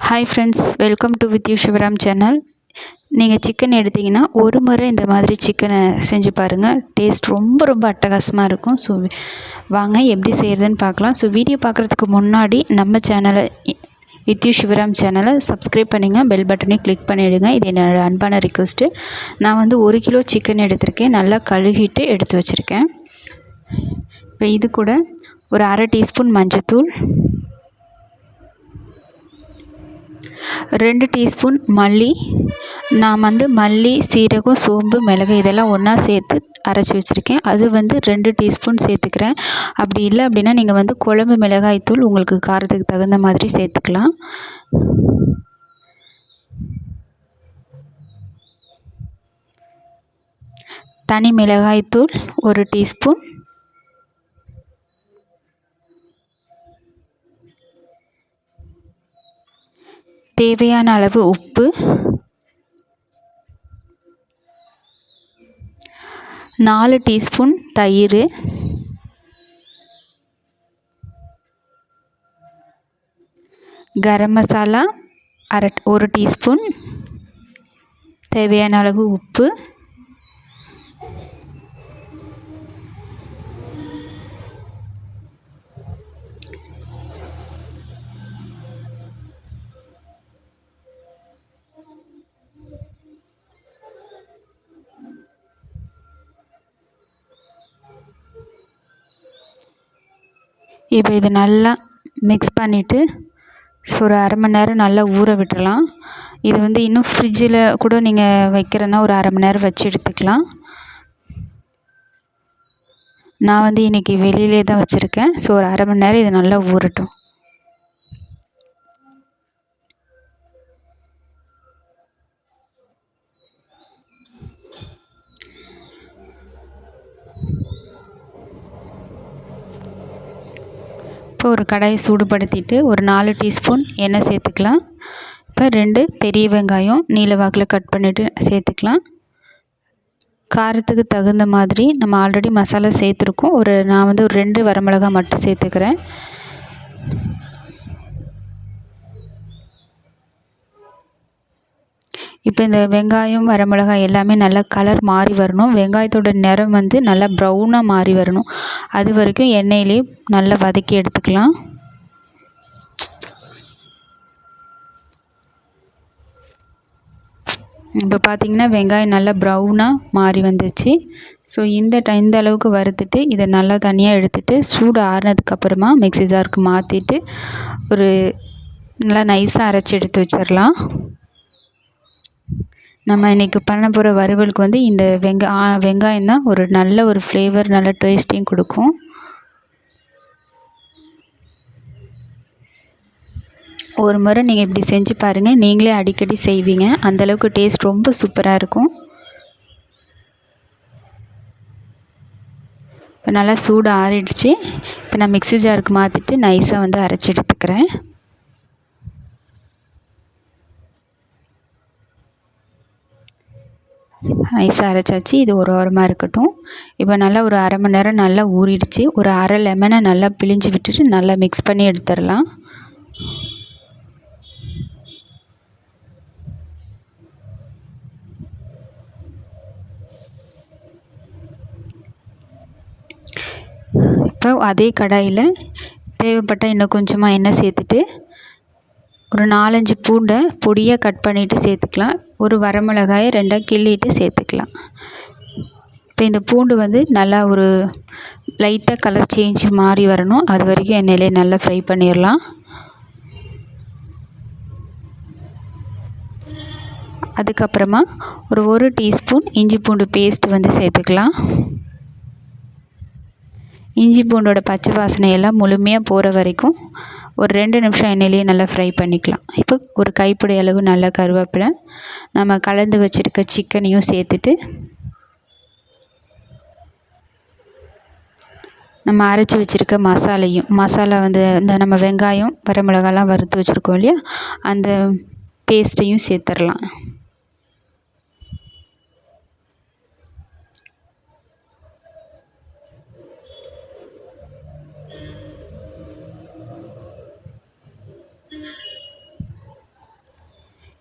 Hi friends, welcome to with you Sivaram channel. நீங்கள் chicken எடுத்திங்கன்னா ஒரு முறை இந்த மாதிரி சிக்கனை செஞ்சு பாருங்கள். டேஸ்ட் ரொம்ப அட்டகாசமாக இருக்கும். ஸோ வாங்க எப்படி செய்கிறதுன்னு பார்க்கலாம். ஸோ வீடியோ பார்க்குறதுக்கு முன்னாடி நம்ம சேனலை வித் யூ சிவராம் சேனலை சப்ஸ்கிரைப் பண்ணிங்க, பெல் பட்டனையும் கிளிக் பண்ணிவிடுங்க. இது என்னோடய அன்பான ரிக்வெஸ்ட்டு. நான் வந்து 1 கிலோ சிக்கன் எடுத்திருக்கேன். நல்லா கழுகிட்டு எடுத்து வச்சுருக்கேன். இப்போ இது கூட ஒரு அரை டீஸ்பூன் மஞ்சத்தூள், 2 டீஸ்பூன் மல்லி. நான் வந்து மல்லி, சீரகம், சோம்பு, மிளகு இதெல்லாம் ஒன்றா சேர்த்து அரைச்சி வச்சுருக்கேன். அது வந்து 2 டீஸ்பூன் சேர்த்துக்கிறேன். அப்படி இல்லை அப்படின்னா நீங்கள் வந்து குழம்பு மிளகாய் தூள் உங்களுக்கு காரத்துக்கு தகுந்த மாதிரி சேர்த்துக்கலாம். தனி மிளகாய் தூள் 1 டீஸ்பூன், தேவையான அளவு உப்பு, 4 டீஸ்பூன் தயிர், கரம் மசாலா 1 டீஸ்பூன், தேவையான அளவு உப்பு, இப்போ இது நல்லா மிக்ஸ் பண்ணிவிட்டு ஒரு அரை மணி நேரம் நல்லா ஊற விட்டுறலாம். இது வந்து இன்னும் ஃப்ரிட்ஜில் கூட நீங்கள் வைக்கிறேன்னா ஒரு அரை மணி நேரம் வச்சு எடுத்துக்கலாம். நான் வந்து இன்றைக்கி வெளியிலே தான் வச்சுருக்கேன். ஸோ ஒரு அரை மணி நேரம் இது நல்லா ஊறட்டும். இப்போ ஒரு கடாயை சூடுபடுத்திட்டு ஒரு 4 டீஸ்பூன் எண்ணெய் சேர்த்துக்கலாம். இப்போ 2 பெரிய வெங்காயம் நீல வாக்கில் கட் பண்ணிவிட்டு சேர்த்துக்கலாம். காரத்துக்கு தகுந்த மாதிரி நம்ம ஆல்ரெடி மசாலா சேர்த்துருக்கோம். நான் வந்து ஒரு 2 வரமிளகாய் மட்டும் சேர்த்துக்கிறேன். இப்போ இந்த வெங்காயம் வரமிளகாய் எல்லாமே நல்லா கலர் மாறி வரணும். வெங்காயத்தோட நிறம் வந்து நல்லா ப்ரௌனாக மாறி வரணும். அது வரைக்கும் எண்ணெயிலே நல்லா வதக்கி எடுத்துக்கலாம். இப்போ பார்த்திங்கன்னா வெங்காயம் நல்லா ப்ரௌனாக மாறி வந்துச்சு. ஸோ இந்த அளவுக்கு வறுத்துட்டு இதை நல்லா தனியாக எடுத்துகிட்டு சூடு ஆறுனதுக்கப்புறமா மிக்ஸி ஜாருக்கு மாற்றிட்டு ஒரு நல்லா நைஸாக அரைச்சி எடுத்து வச்சிடலாம். நம்ம இன்றைக்கி பண்ண போகிற வறுவலுக்கு வந்து இந்த வெங்காயம் தான் ஒரு நல்ல ஒரு ஃப்ளேவர், நல்ல டேஸ்ட்டையும் கொடுக்கும். ஒரு முறை நீங்கள் இப்படி செஞ்சு பாருங்கள். நீங்களே அடிக்கடி செய்வீங்க. அந்தளவுக்கு டேஸ்ட் ரொம்ப சூப்பராக இருக்கும். இப்போ நல்லா சூடு ஆறிடுச்சு. இப்போ நான் மிக்ஸி ஜாருக்கு மாற்றிட்டு நைஸாக வந்து அரைச்சி எடுத்துக்கிறேன். நைஸாக அரைச்சாச்சு. இது ஒரு ஓரமாக இருக்கட்டும். இப்போ நல்லா ஒரு அரை மணி நேரம் நல்லா ஊறிடுச்சு. ஒரு அரை லெமனை நல்லா பிழிஞ்சு விட்டுட்டு நல்லா மிக்ஸ் பண்ணி எடுத்துடலாம். இப்போ அதே கடாயில் தேவைப்பட்ட இன்னும் கொஞ்சமாக எண்ணெய் சேர்த்துட்டு ஒரு 4-5 பூண்டை பொடியாக கட் பண்ணிவிட்டு சேர்த்துக்கலாம். ஒரு வரமிளகாயை 2ஆக கிள்ளிட்டு சேர்த்துக்கலாம். இப்போ இந்த பூண்டு வந்து நல்லா ஒரு லைட்டாக கலர் சேஞ்ச் மாறி வரணும். அது வரைக்கும் எண்ணெயிலே நல்லா ஃப்ரை பண்ணிடலாம். அதுக்கப்புறமா ஒரு 1 டீஸ்பூன் இஞ்சி பூண்டு பேஸ்ட் வந்து சேர்த்துக்கலாம். இஞ்சி பூண்டோட பச்சை வாசனையெல்லாம் முழுமையாக போகிற வரைக்கும் ஒரு 2 நிமிஷம் எண்ணெயிலேயே நல்லா ஃப்ரை பண்ணிக்கலாம். இப்போ ஒரு கைப்பிடி அளவு நல்லா கருவேப்பிலை, நம்ம கலந்து வச்சுருக்க சிக்கனையும் சேர்த்துட்டு நம்ம அரைச்சி வச்சுருக்க மசாலா வந்து இந்த நம்ம வெங்காயம் வரமிளகாலாம் வறுத்து வச்சுருக்கோம் இல்லையா, அந்த பேஸ்ட்டையும் சேர்த்துடலாம்.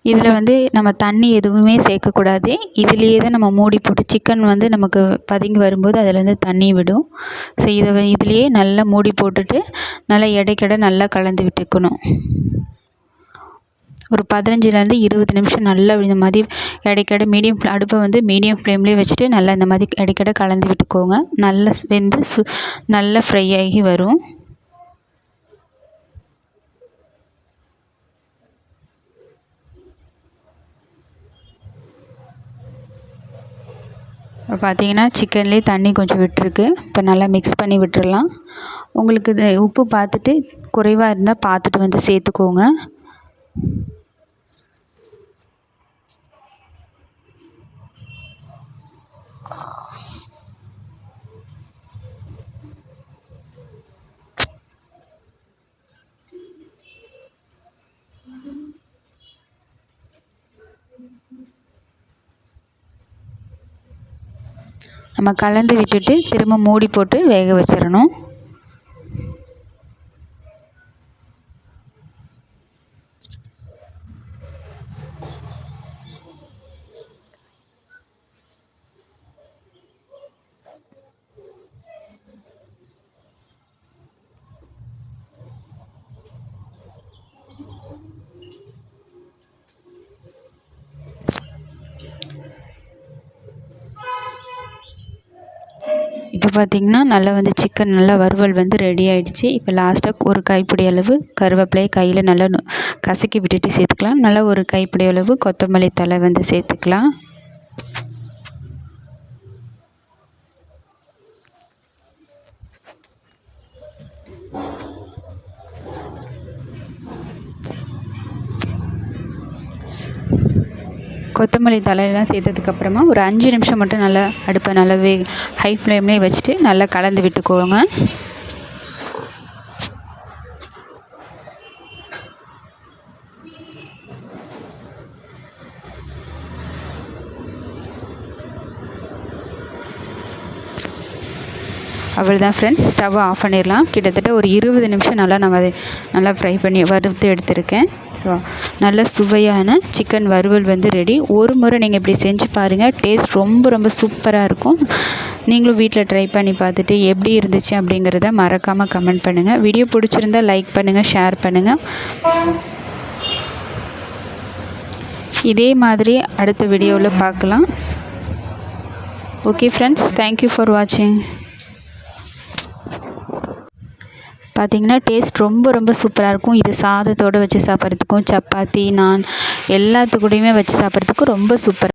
இதில் வந்து நம்ம தண்ணி எதுவுமே சேர்க்கக்கூடாது. இதுலேயே தான் நம்ம மூடி போட்டு சிக்கன் வந்து நமக்கு பதுங்கி வரும்போது அதிலேருந்து தண்ணி விடும். ஸோ இதுலேயே நல்லா மூடி போட்டுட்டு நல்லா இடைக்கட நல்லா கலந்து விட்டுக்கணும். ஒரு 15லேருந்து 20 நிமிஷம் நல்லா இந்த மாதிரி இடைக்கட அடுப்பை வந்து மீடியம் ஃப்ளேம்லேயே வச்சுட்டு நல்லா இந்த மாதிரி இடைக்கட கலந்து விட்டுக்கோங்க. நல்லா வெந்து நல்லா ஃப்ரை ஆகி வரும். இப்போ பார்த்தீங்கன்னா சிக்கன்லேயே தண்ணி கொஞ்சம் விட்டுருக்கு. இப்போ நல்லா மிக்ஸ் பண்ணி விட்டுறலாம். உங்களுக்கு இது உப்பு பார்த்துட்டு குறைவாக இருந்தால் பார்த்துட்டு வந்து சேர்த்துக்கோங்க. நம்ம கலந்து விட்டுட்டு திரும்ப மூடி போட்டு வேக வச்சிடணும். இப்போ பார்த்திங்கன்னா நல்லா வந்து சிக்கன் நல்லா வறுவல் வந்து ரெடி ஆகிடுச்சு. இப்போ லாஸ்ட்டாக ஒரு கைப்பிடி அளவு கருவேப்பிலையை கையில் நல்லா கசக்கி விட்டுட்டு சேர்த்துக்கலாம். நல்லா ஒரு கைப்பிடி அளவு கொத்தமல்லி தழை வந்து சேர்த்துக்கலாம். கொத்தமல்லி தலையெல்லாம் சேர்த்ததுக்கப்புறமா ஒரு 5 நிமிஷம் மட்டும் நல்லா அடுப்பை நல்லா ஹை ஃப்ளேம்லேயே வச்சுட்டு நல்லா கலந்து விட்டுக்கோங்க. அவ்வளோதான் ஃப்ரெண்ட்ஸ், ஸ்டவ்வை ஆஃப் பண்ணிடலாம். கிட்டத்தட்ட ஒரு 20 நிமிஷம் நல்லா நம்ம அதை நல்லா ஃப்ரை பண்ணி வறுத்து எடுத்திருக்கேன். ஸோ நல்ல சுவையான சிக்கன் வறுவல் வந்து ரெடி. ஒரு முறை நீங்கள் இப்படி செஞ்சு பாருங்கள். டேஸ்ட் ரொம்ப ரொம்ப சூப்பராக இருக்கும். நீங்களும் வீட்டில் ட்ரை பண்ணி பார்த்துட்டு எப்படி இருந்துச்சு அப்படிங்கிறத மறக்காமல் கமெண்ட் பண்ணுங்கள். வீடியோ பிடிச்சிருந்தால் லைக் பண்ணுங்கள், ஷேர் பண்ணுங்கள். இதே மாதிரி அடுத்த வீடியோவில் பார்க்கலாம். ஓகே ஃப்ரெண்ட்ஸ், தேங்க்யூ ஃபார் வாட்சிங். பார்த்திங்கன்னா டேஸ்ட் ரொம்ப ரொம்ப சூப்பராக இருக்கும். இது சாதத்தோடு வச்சு சாப்பிட்றதுக்கும், சப்பாத்தி, நான் எல்லாத்துக்கூடையுமே வச்சு சாப்பிட்றதுக்கும் ரொம்ப சூப்பராக